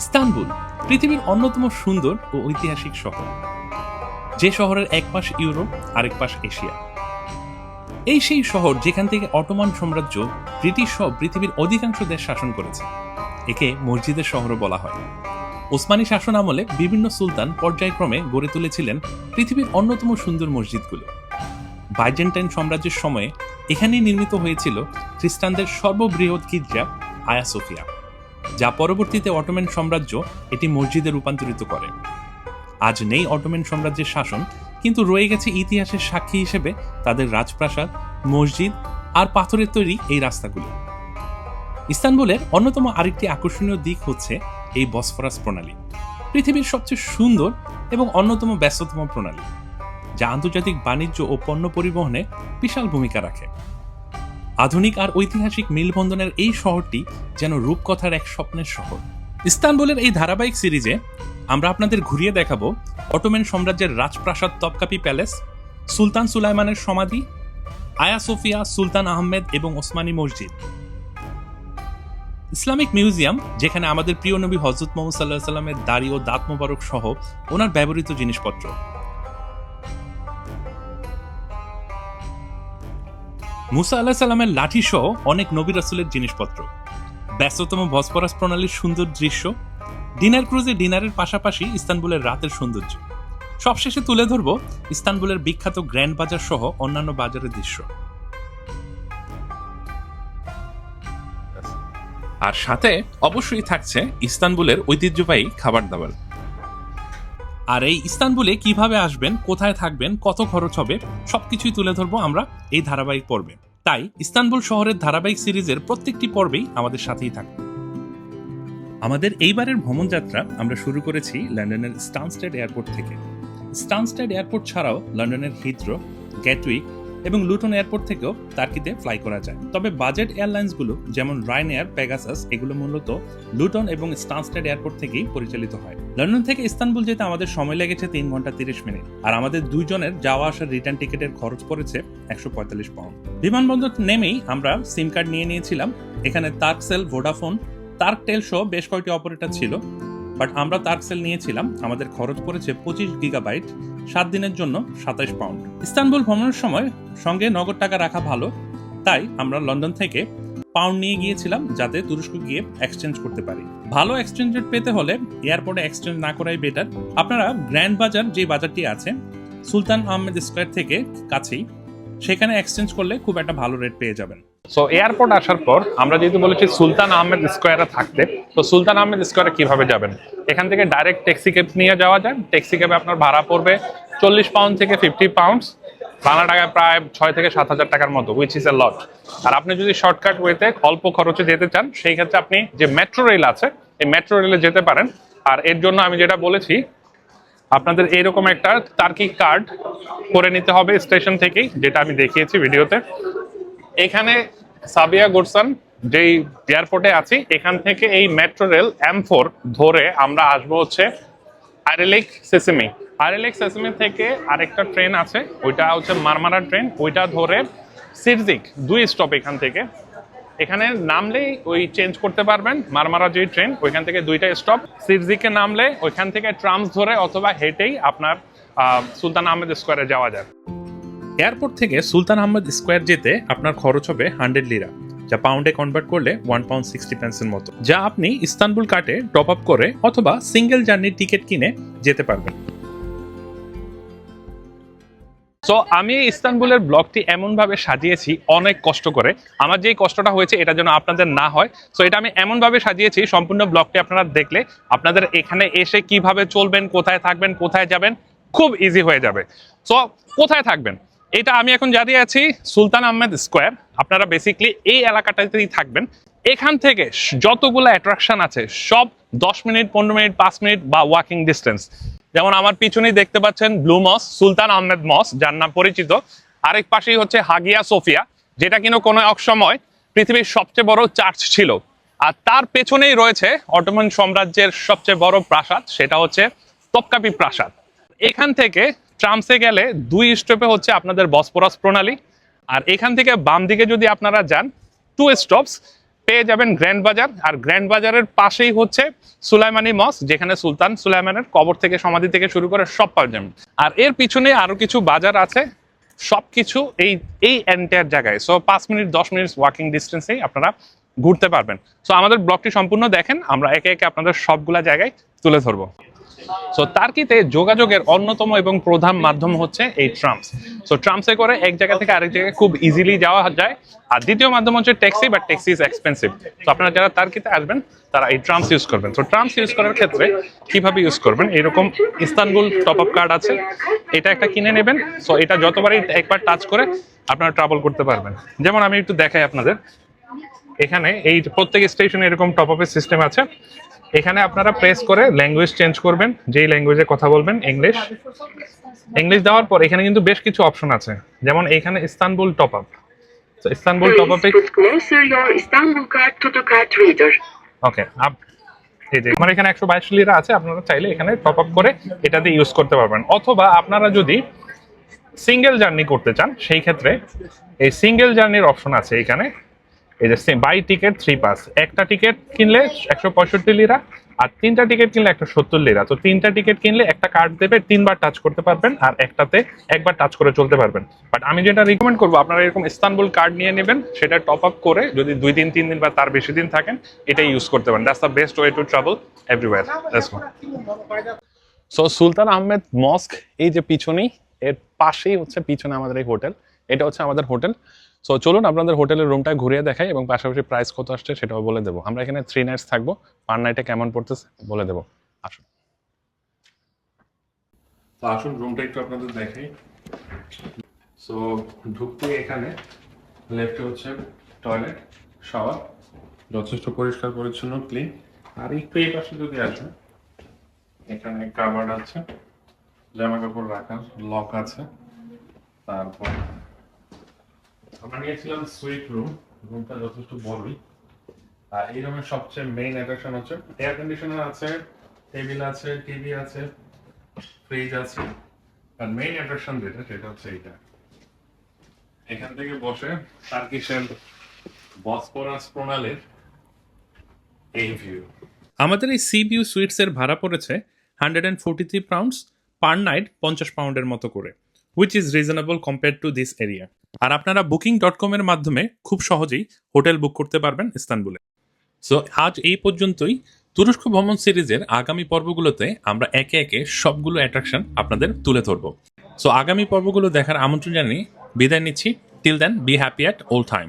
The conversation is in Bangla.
ইস্তানবুল পৃথিবীর অন্যতম সুন্দর ও ঐতিহাসিক শহর, যে শহরের এক পাশ ইউরোপ আরেক পাশ এশিয়া। এই সেই শহর যেখান থেকে অটোমান সাম্রাজ্য ব্রিটিশ সহ পৃথিবীর অধিকাংশ দেশ শাসন করেছে। একে মসজিদের শহরও বলা হয়। ওসমানী শাসন আমলে বিভিন্ন সুলতান পর্যায়ক্রমে গড়ে তুলেছিলেন পৃথিবীর অন্যতম সুন্দর মসজিদগুলো। বাইজেন্টাইন সাম্রাজ্যের সময়ে এখানেই নির্মিত হয়েছিল খ্রিস্টানদের সর্ববৃহৎ গির্জা আয়া সোফিয়া, যা পরবর্তীতে অটোমান সাম্রাজ্য এটি মসজিদে রূপান্তরিত করে। আজ নেই অটোমান সাম্রাজ্যের শাসন, কিন্তু রয়ে গেছে ইতিহাসের সাক্ষী হিসেবে তাদের রাজপ্রাসাদ, মসজিদ আর পাথরের তৈরি এই রাস্তাগুলো। ইস্তানবুলের অন্যতম আরেকটি আকর্ষণীয় দিক হচ্ছে এই বসফরাস প্রণালী, পৃথিবীর সবচেয়ে সুন্দর এবং অন্যতম ব্যস্ততম প্রণালী, যা আন্তর্জাতিক বাণিজ্য ও পণ্য পরিবহনে বিশাল ভূমিকা রাখে। আধুনিক আর ঐতিহাসিক মেলবন্ধনের এই শহরটি যেন রূপকথার এক স্বপ্নের শহর। ইস্তানবুলের এই ধারাবাহিক সিরিজে আমরা আপনাদের ঘুরিয়ে দেখাবো অটোমান সাম্রাজ্যের রাজপ্রাসাদ তপকাপি প্যালেস, সুলতান সুলাইমানের সমাধি, আয়া সোফিয়া, সুলতান আহমেদ এবং ওসমানী মসজিদ, ইসলামিক মিউজিয়াম যেখানে আমাদের প্রিয় নবী হযরত মুহাম্মদ সাল্লাল্লাহু আলাইহি সাল্লামের দাড়ি ও দাঁত মোবারক সহ ওনার ব্যবহৃত জিনিসপত্র, মুসা আলাইহিস সালামের লাঠি সহ অনেক নবী রাসূলের জিনিসপত্র, ব্যস্ততম বসফরাস প্রণালীর সুন্দর দৃশ্য, ডিনার ক্রুজে ডিনারের পাশাপাশি ইস্তানবুলের রাতের সৌন্দর্য। সবশেষে তুলে ধরব ইস্তানবুলের বিখ্যাত গ্র্যান্ড বাজার সহ অন্যান্য বাজারের দৃশ্য। আর সাথে অবশ্যই থাকছে ইস্তানবুলের ঐতিহ্যবাহী খাবার দাবার। আর এই ইস্তানবুলে কিভাবে আসবেন, কোথায় থাকবেন, কত খরচ হবে, সবকিছুই তুলে ধরবো আমরা এই ধারাবাহিক পর্বে। তাই ইস্তানবুল শহরের ধারাবাহিক সিরিজের প্রত্যেকটি পর্বেই আমাদের সাথেই থাকবে। আমাদের এইবারের ভ্রমণ যাত্রা আমরা শুরু করেছি লন্ডনের স্টানস্টেড এয়ারপোর্ট থেকে। স্টানস্টেড এয়ারপোর্ট ছাড়াও লন্ডনের হিথ্রো, গ্যাটউইক এবং লুটন এয়ারপোর্ট থেকেও টার্কিতে ফ্লাই করা যায়। তবে বাজেট এয়ারলাইন্সগুলো যেমন রায়নায়ার, পেগাসাস এগুলো মূলত লুটন এবং স্টানস্টেড এয়ারপোর্ট থেকেই পরিচালিত হয়। লন্ডন থেকে ইস্তানবুল যেতে আমাদের সময় লেগেছে 3 ঘন্টা 30 মিনিট, আর আমাদের দুইজনের যাওয়া আসার রিটার্ন টিকিটের খরচ পড়েছে 145 পাউন্ড। বিমানবন্দর নেমেই আমরা সিম কার্ড নিয়ে নিয়েছিলাম। এখানে তার্কসেল, ভোডাফোন, তার্কটেল সহ বেশ কয়েকটি অপারেটর ছিল, বাট আমরা তার্কসেল নিয়েছিলাম। আমাদের খরচ পড়েছে 25 গিগাবাইট, 7 দিনের জন্য 27 পাউন্ড। ইস্তানবুল ভ্রমণের সময় সঙ্গে নগদ টাকা রাখা ভালো, তাই আমরা লন্ডন থেকে পাউন্ড নিয়ে গিয়েছিলাম যাতে তুরস্ক গিয়ে এক্সচেঞ্জ করতে পারি। ভালো এক্সচেঞ্জ রেট পেতে হলে এয়ারপোর্টে এক্সচেঞ্জ না করাই বেটার। আপনারা গ্র্যান্ড বাজার যে বাজারটি আছে সুলতান আহমেদ স্কয়ার থেকে কাছেই, সেখানে এক্সচেঞ্জ করলে খুব একটা ভালো রেট পেয়ে যাবেন। সো এয়ারপোর্ট আসার পর আমরা যেহেতু বলেছি সুলতান আহমেদ স্কয়ারে থাকতে, তো সুলতান আহমেদ স্কয়ারে কিভাবে যাবেন? এখান থেকে ডাইরেক্ট ট্যাক্সি ক্যাব নিয়ে যাওয়া যায়। ট্যাক্সি ক্যাবে আপনার ভাড়া পড়বে 40 পাউন্ড থেকে 50 পাউন্ড, বাংলা টাকায় প্রায় 6 থেকে 7 হাজার টাকার মতো, হুইচ ইজ এ লট। আর আপনি যদি শর্টকাট ওয়েতে অল্প খরচে যেতে চান, সেই ক্ষেত্রে আপনি যে মেট্রো রেল আছে এই মেট্রো রেলে যেতে পারেন। আর এর জন্য আমি যেটা বলেছি, আপনাদের এইরকম একটা টার্কি কার্ড করে নিতে হবে স্টেশন থেকেই, যেটা আমি দেখিয়েছি ভিডিওতে। এখানে সাবিয়া গোরসান যেই এয়ারপোর্টে আছি, এখান থেকে এই মেট্রো রেল M4 ধরে আমরা আসবো হচ্ছে আইরেলিক সেসেমি। আইরেলিক সেসেমি থেকে আরেকটা ট্রেন আছে, ওইটা হচ্ছে মারমারা ট্রেন, ওইটা ধরে সিরজিক 2 স্টপ এখান থেকে। এখানে নামলেই ওই চেঞ্জ করতে পারবেন, মারমারা যে ট্রেন ওইখান থেকে 2টা স্টপ। সিরজিকে নামলে ওইখান থেকে ট্রামস ধরে অথবা হেঁটেই আপনার সুলতান আহমেদ স্কয়ারে যাওয়া যায়। এয়ারপোর্ট থেকে সুলতান আহমেদ স্কয়ার যেতে আপনার খরচ হবে 100 লিরা, যা পাউন্ডে কনভার্ট করলে 1 পাউন্ড 60 পেন্সের মতো, যা আপনি ইস্তানবুল কার্ডে টপ আপ করে অথবা সিঙ্গেল জার্নির টিকিট কিনে যেতে পারবেন। সো আমি ইস্তানবুলের ব্লগটি এমনভাবে সাজিয়েছি অনেক কষ্ট করে। আমার যেই কষ্টটা হয়েছে এটা যেন আপনাদের না হয়, সো এটা আমি এমনভাবে সাজিয়েছি সম্পূর্ণ ব্লগটি আপনারা দেখলে আপনাদের এখানে এসে কিভাবে চলবেন, কোথায় থাকবেন, কোথায় যাবেন খুব ইজি হয়ে যাবে। সো কোথায় থাকবেন, এটা আমি এখন দাঁড়িয়ে আছি সুলতান আহমেদ স্কয়ার। আপনারা বেসিক্যালি এই এলাকাটাতেই থাকবেন। এখান থেকে যতগুলো অ্যাট্রাকশন আছে সব 10 মিনিট, 15 মিনিট, 5 মিনিট বা ওয়াকিং ডিস্টেন্স। যেমন আমার পিছনেই দেখতে পাচ্ছেন ব্লু মস, সুলতান আহমেদ মস, যার নাম পরিচিত। আরেক পাশেই হচ্ছে হাগিয়া সোফিয়া, যেটা কিনা কোনো এক সময় পৃথিবীর সবচেয়ে বড় চার্চ ছিল। আর তার পেছনেই রয়েছে অটোমান সাম্রাজ্যের সবচেয়ে বড় প্রাসাদ, সেটা হচ্ছে তপকাপি প্রাসাদ। এখান থেকে ট্রামসে গেলে 2 স্টপে হচ্ছে আপনাদের বসফরাস প্রণালী। আর এখান থেকে বাম দিকে যদি আপনারা যান 2 স্টপস, পেয়ে যাবেন গ্র্যান্ড বাজার, আর গ্র্যান্ড বাজারের পাশেই হচ্ছে সুলাইমানি মস্ক, যেখানে সুলতান সুলাইমানের কবর থেকে সমাধি থেকে শুরু করে সব পাওয়া যাবে। আর এর পিছনে আরো কিছু বাজার আছে, সবকিছু এই এই এন্টায়ার জায়গায়। সো 5 মিনিট 10 মিনিট ওয়াকিং ডিস্টেন্সেই আপনারা ঘুরতে পারবেন। সো আমাদের ব্লগটি সম্পূর্ণ দেখেন, আমরা একে একে আপনাদের সবগুলা জায়গায় তুলে ধরবো। সো টার্কিতে যোগাযোগের অন্যতম এবং প্রধান মাধ্যম হচ্ছে এই ট্রামস। সো ট্রামসে করে এক জায়গা থেকে আরেক জায়গায় খুব ইজিলি যাওয়া যায়। আর দ্বিতীয় মাধ্যম হচ্ছে taxi, but taxi is expensive. তো আপনারা যারা টার্কিতে আসবেন তারা এই ট্রামস ইউজ করবেন। তো ট্রামস ইউজ করার ক্ষেত্রে কিভাবে ইউজ করবেন, এরকম ইস্তানবুল টপ আপ কার্ড আছে, এটা একটা কিনে নেবেন। সো এটা যতবারই একবার টাচ করে আপনারা ট্রাভেল করতে পারবেন। যেমন আমি একটু দেখাই আপনাদের, এখানে এই প্রত্যেক স্টেশনে এরকম টপ আপের সিস্টেম আছে। এখানে আপনারা প্রেস করে ল্যাঙ্গুয়েজ চেঞ্জ করবেন, যেই ল্যাঙ্গুয়েজে কথা বলবেন। ইংলিশ দেওয়ার পর এখানে কিন্তু বেশ কিছু অপশন আছে, যেমন এখানে ইস্তানবুল টপ আপ। তো ইস্তানবুল টপ আপে Put closer your Istanbul card to the card reader. ওকে এই যে আমার এখানে 122 লিরা আছে, আপনারা চাইলে এখানে টপ আপ করে এটা দিয়ে ইউজ করতে পারবেন। অথবা আপনারা যদি সিঙ্গেল জার্নি করতে চান, সেই ক্ষেত্রে এই সিঙ্গেল জার্নির অপশন আছে এখানে। এই যে বাই টিকেট 3 পাস, একটা টিকিট কিনলে 165 লিরা, আর 3টা টিকিট কিনলে 170 লিরা। তো 3টা টিকিট কিনলে একটা কার্ড দেবে, 3বার টাচ করতে পারবেন, আর একটাতে একবার টাচ করে চলতে পারবেন। বাট আমি যেটা রিকমেন্ড করবো, আপনারা এরকম ইস্তানবুল কার্ড নিয়ে নেবেন, সেটা টপ আপ করে যদি 2 দিন 3 দিন বা তার বেশি দিন থাকেন, এটাই ইউজ করতে পারেন। That's the best way to travel everywhere. Let's go. So Sultan Ahmed mosque এই যে পিছনেই, এর পাশেই হচ্ছে পিছনে আমাদের এই হোটেল। এটা হচ্ছে আমাদের হোটেল। সো চলুন আপনাদের হোটেলের রুমটা ঘুরিয়ে দেখাই এবং পাশাপাশি প্রাইস কত আসছে সেটাও বলে দেবো। আমরা এখানে 3 নাইটস থাকবো, পার নাইটে কেমন পড়তেছে বলে দেবো। আসুন। তো আসুন রুমটা একটু আপনাদের দেখাই। সো ঢুকতে এখানে লেফটে হচ্ছে টয়লেট, শাওয়ার, যথেষ্ট পরিষ্কার পরিচ্ছন্ন, ক্লিন। আর একটু এই পাশে যদি আসেন, এখানে কাভার্ড আছে, জামা কাপড় রাখার লক আছে। তারপর আমরা নিয়েছিলাম সুইট রুম, রুমটা যথেষ্ট বড়ই। আর এই রুমের সবচেয়ে মেইন অ্যাট্রাকশন হচ্ছে এয়ার কন্ডিশনার আছে, টেবিল আছে, টিভি আছে, ফ্রিজ আছে। আর মেইন অ্যাট্রাকশন যেটা, সেটা হচ্ছে এইটা। এখান থেকে বসে টার্কিশের বসফরাস প্রণালীর এই ভিউ। আমাদের এই সি ভিউ সুইটস এর ভাড়া পড়েছে 143 পাউন্ডস পার নাইট, 50 পাউন্ডের মতো করে, which is reasonable compared to this area. আর আপনারা booking.com এর মাধ্যমে খুব সহজেই হোটেল বুক করতে পারবেন ইস্তানবুলে। সো আজ এই পর্যন্তই। তুরস্ক ভ্রমণ সিরিজের আগামী পর্বগুলোতে আমরা একে একে সবগুলো অ্যাট্রাকশন আপনাদের তুলে ধরবো। সো আগামী পর্বগুলো দেখার আমন্ত্রণ জানিয়ে বিদায় নিচ্ছি। Till then, be happy at all time.